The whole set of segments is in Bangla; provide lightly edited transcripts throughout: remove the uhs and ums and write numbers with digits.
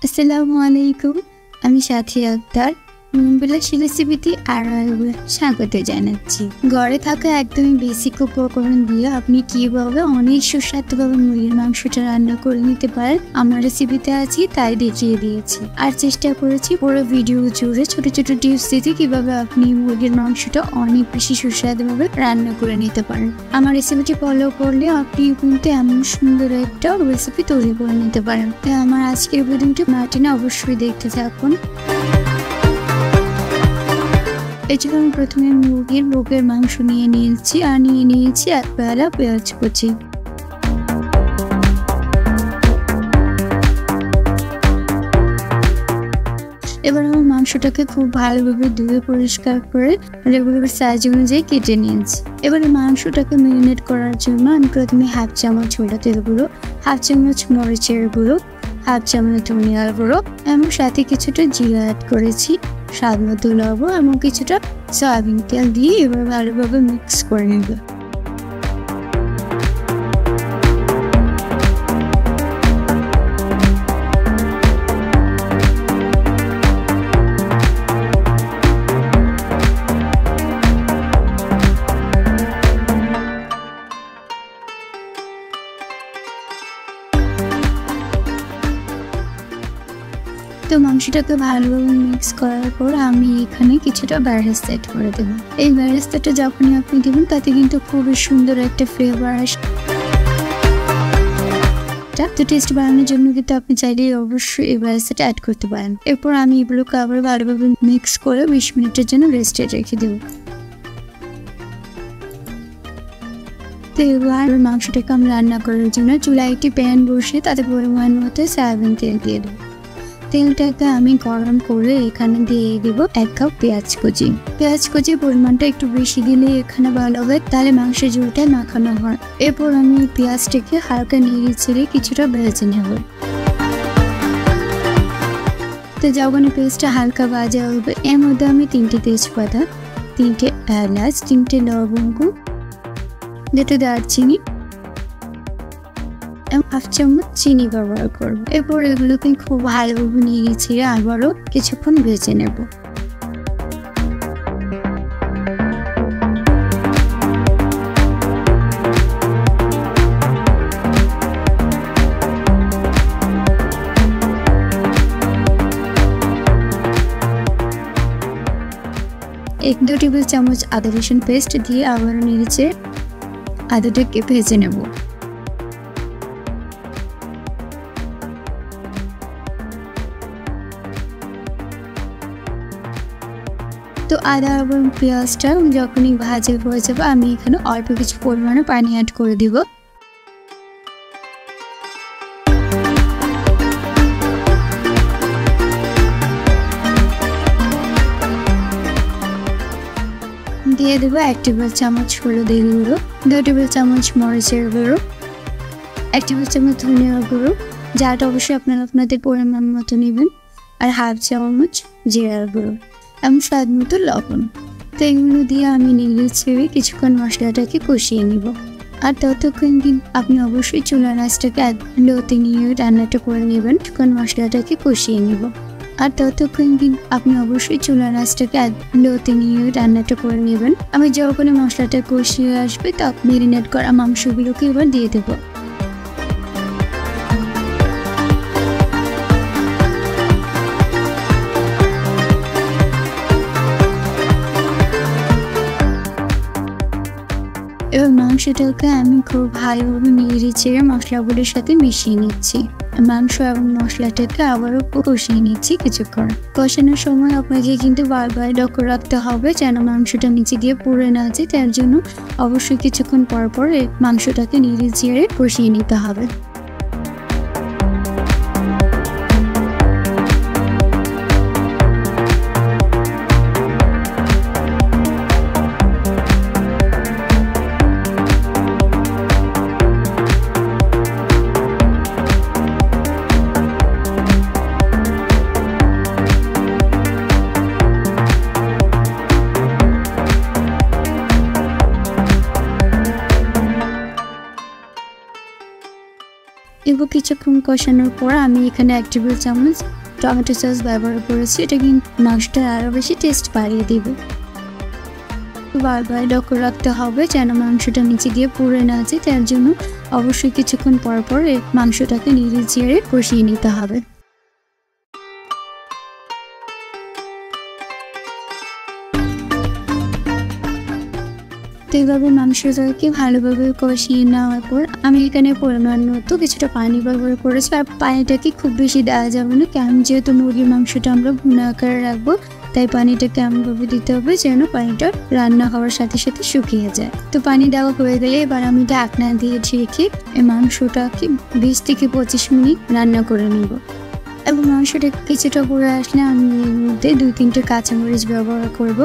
আসসালামু আলাইকুম। আমি সাথী আক্তার মনবিলাসী রেসিপিতে আরও একবার স্বাগত জানাচ্ছি। ঘরে থাকা একদমই বেসিক উপকরণ দিয়ে আপনি কীভাবে অনেক সুস্বাদুভাবে মুরগির মাংসটা রান্না করে নিতে পারেন আমার রেসিপিতে আছি তাই দেখিয়ে দিয়েছি। আর চেষ্টা করেছি পুরো ভিডিও জুড়ে ছোট ছোট টিপস দিতে কীভাবে আপনি মুরগির মাংসটা অনেক বেশি সুস্বাদুভাবে রান্না করে নিতে পারেন। আমার রেসিপিটি ফলো করলে আপনি কিন্তু এমন সুন্দর একটা রেসিপি তৈরি করে নিতে পারেন। তাই আমার আজকের ভিডিওটি মার্টিনে অবশ্যই দেখতে থাকুন। এই জন্য আমি প্রথমে মুরগির বুকের মাংস নিয়ে নিয়েছি আর নিয়ে নিয়েছি এক পেয়ালা পেঁয়াজ কুচি। এবার আমি মাংসটাকে খুব ভালোভাবে ধুয়ে পরিষ্কার করে রেগুলার সাইজ অনুযায়ী কেটে নিয়েছি। এবারে মাংসটাকে ম্যারিনেট করার জন্য আমি প্রথমে হাফ চামচ ছোলা তেল গুঁড়ো, হাফ চামচ মরিচের গুঁড়ো, হাফ চামচ ধনিয়ার গুঁড়ো এবং সাথে কিছুটা জিরা অ্যাড করেছি, স্বাদ মতো লবণ এবং কিছুটা সয়াবিন তেল দিয়ে এবার ভালোভাবে মিক্স করে নেব। তো মাংসটাকে ভালোভাবে মিক্স করার পর আমি এখানে কিছুটা বেরেস্তা অ্যাড করে দেবো। এই বেরেস্তাটা যখনই আপনি দেবেন তাতে কিন্তু খুবই সুন্দর একটা ফ্লেভার আসে। তো টেস্ট বাড়ানোর জন্য কিন্তু আপনি চাইলে অবশ্যই এই বেরেস্তাটা অ্যাড করতে পারেন। এরপর আমি এগুলোকে আবার ভালোভাবে মিক্স করে 20 মিনিটের জন্য রেস্টে রেখে দেবো। তো এবার মাংসটাকে আমি রান্না করার জন্য চুলায় একটি প্যান বসিয়ে তাতে পরিমাণ মতো সয়াবিন তেল দিয়ে দেবো। তেলটাকে আমি গরম করে এখানে দিয়ে দেব 1 কাপ পেঁয়াজ কুচি। পেঁয়াজ কুচির পরিমাণটা একটু বেশি দিলে এখানে ভালো হবে, তাহলে মাংসের ঝোলটা মাখানো হয়। এরপর আমি পেঁয়াজটাকে হালকা নেড়ে ছেড়ে কিছুটা ভেজে নেব। তো যখন পেঁয়াজটা হালকা ভাজা হবে এর মধ্যে আমি 3টে তেজপাতা, 3টে এলাচ, 3টে লবঙ্গ, 2টো দারচিনি, হাফ চামচ চিনি ব্যবহার করব। এরপর এগুলোকে খুব ভালোভাবে নিয়ে ছেড়ে আবারও কিছুক্ষণ ভেজে নেব। এক 2 টেবিল চামচ আদা রসুন পেস্ট দিয়ে আবারও নেড়ে আদাটাকে ভেজে নেব। তো আদা এবং পেঁয়াজটা যখনই ভাজা হয়ে যাবে আমি এখানে অল্প কিছু পরিমাণে পানি অ্যাড করে দিব। দিয়ে দেবো 1 টেবিল চামচ হলুদের গুঁড়ো, 2 টেবিল চামচ মরিচের গুঁড়ো, 1 টেবিল চামচ ধনিয়ার গুঁড়ো, যাটা অবশ্যই আপনারা আপনাদের পরিমাণ মতো নেবেন, আর হাফ চামচ জিরার গুঁড়ো এবং স্বাদ মতো লবণ। তো এগুলো দিয়ে আমি নেড়ে ছেড়ে কিছুক্ষণ মশলাটাকে কষিয়ে নিব। আর ততক্ষণ কিন্তু আপনি অবশ্যই চুলার আঁচটাকে লোতে নিয়ে রান্নাটা করে নেবেন। কিছুক্ষণ মশলাটাকে কষিয়ে নিব। আর ততক্ষণ কিন্তু আপনি অবশ্যই চুলার আঁচটাকে লোতে নিয়ে রান্নাটা করে নেবেন। আমি যখন মশলাটা কষিয়ে আসবে তখন ম্যারিনেট করা মাংসগুলোকে এবার দিয়ে দেবো। এবার মাংসটাকে আমি খুব ভালোভাবে নেড়ে চেড়ে মশলাগুলোর সাথে মিশিয়ে নিচ্ছি। মাংস এবং মশলাটাকে আবারও কষিয়ে নিচ্ছি কিছুক্ষণ। কষানোর সময় আপনাকে কিন্তু বারবার লক্ষ্য রাখতে হবে যেন মাংসটা নিচে দিয়ে পুড়ে না যায়, তার জন্য অবশ্যই কিছুক্ষণ পর পর মাংসটাকে নেড়ে চেড়ে কষিয়ে নিতে হবে। কিছুক্ষণ কষানোর পর আমি এখানে 1 টেবিল চামচ টমেটো সস ব্যবহার করেছি। এটা কিন্তু মাংসটা আরও বেশি টেস্ট বাড়িয়ে দেবে। বারবার লক্ষ্য রাখতে হবে যেন মাংসটা নিচে গিয়ে পুড়ে না যায়, তার জন্য অবশ্যই কিছুক্ষণ পর পর মাংসটাকে নেড়ে চেড়ে কষিয়ে নিতে হবে। তো এইভাবে মাংসটাকে ভালোভাবে কষিয়ে নেওয়ার পর আমি এখানে পরিমাণ মতো কিছুটা পানি ব্যবহার করেছি। আর পানিটাকে খুব বেশি দেওয়া যাবে না, কারণ যেহেতু মুরগির মাংসটা আমরা ভুনা আকারে রাখবো, তাই পানিটাকে এমনভাবে দিতে হবে যেন পানিটা রান্না হওয়ার সাথে সাথে শুকিয়ে যায়। তো পানি দেওয়া হয়ে গেলে এবার আমি ঢাকনা দিয়ে ঢেকে এই মাংসটাকে 20 থেকে 25 মিনিট রান্না করে নেব। এবং মাংসটা কিছুটা পুড়ে আসলে আমি এর মধ্যে 2-3টে কাঁচামরিচ ব্যবহার করব।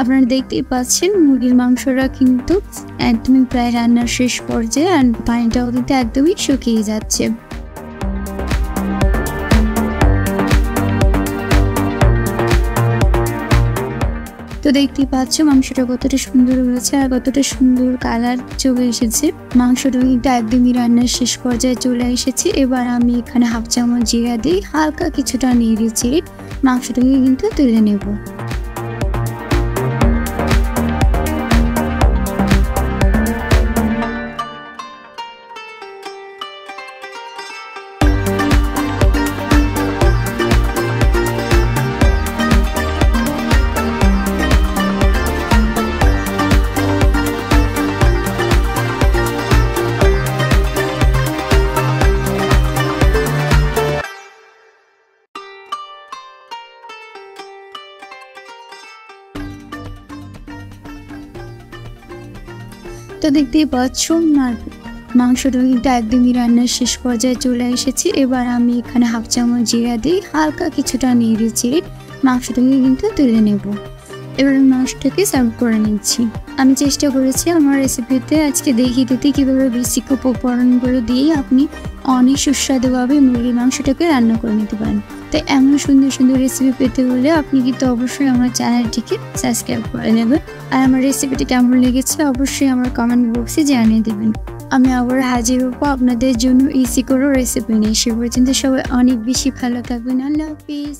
আপনারা দেখতেই পাচ্ছেন মুরগির মাংসটা কিন্তু একদমই প্রায় রান্নার শেষ পর্যায়ে, আর পানিটাও কিন্তু একদমই শুকিয়ে যাচ্ছে। তো দেখতেই পাচ্ছ মাংসটা কতটা সুন্দর হয়েছে আর কতটা সুন্দর কালার চলে এসেছে। মাংসটা কিন্তু একদমই রান্নার শেষ পর্যায়ে চলে এসেছে। এবার আমি এখানে 1/2 চামচ জিরা দিয়ে হালকা কিছুটা নেড়ে চেড়ে মাংসটাকে কিন্তু তুলে নেব। তো দেখতেই পাচ্ছ মাংসটা কিন্তু একদমই রান্নার শেষ পর্যায়ে চলে এসেছে। এবার আমি এখানে 1/2 চামচ জিরা দিয়ে হালকা কিছুটা নেড়ে চেড়ে মাংসটাকে কিন্তু তুলে নেব। এবার আমি মাংসটাকে সার্ভ করে নিচ্ছি। আমি চেষ্টা করেছি আমার রেসিপিতে আজকে দেখিয়ে দিতে কীভাবে বেসিক উপকরণগুলো দিয়ে আপনি অনেক সুস্বাদুভাবে মুরগির মাংসটাকে রান্না করে নিতে পারেন। তাই এমন সুন্দর সুন্দর রেসিপি পেতে হলে আপনি কিন্তু অবশ্যই আমার চ্যানেলটিকে সাবস্ক্রাইব করে নেবেন। আর আমার রেসিপিটি কেমন লেগেছে অবশ্যই আমার কমেন্ট বক্সে জানিয়ে দেবেন। আমি আবার হাজির হবো আপনাদের জন্য ইজি করে রেসিপি নিয়ে। সে পর্যন্ত সবাই অনেক বেশি ভালো থাকবেন। আল্লাহ হাফিজ।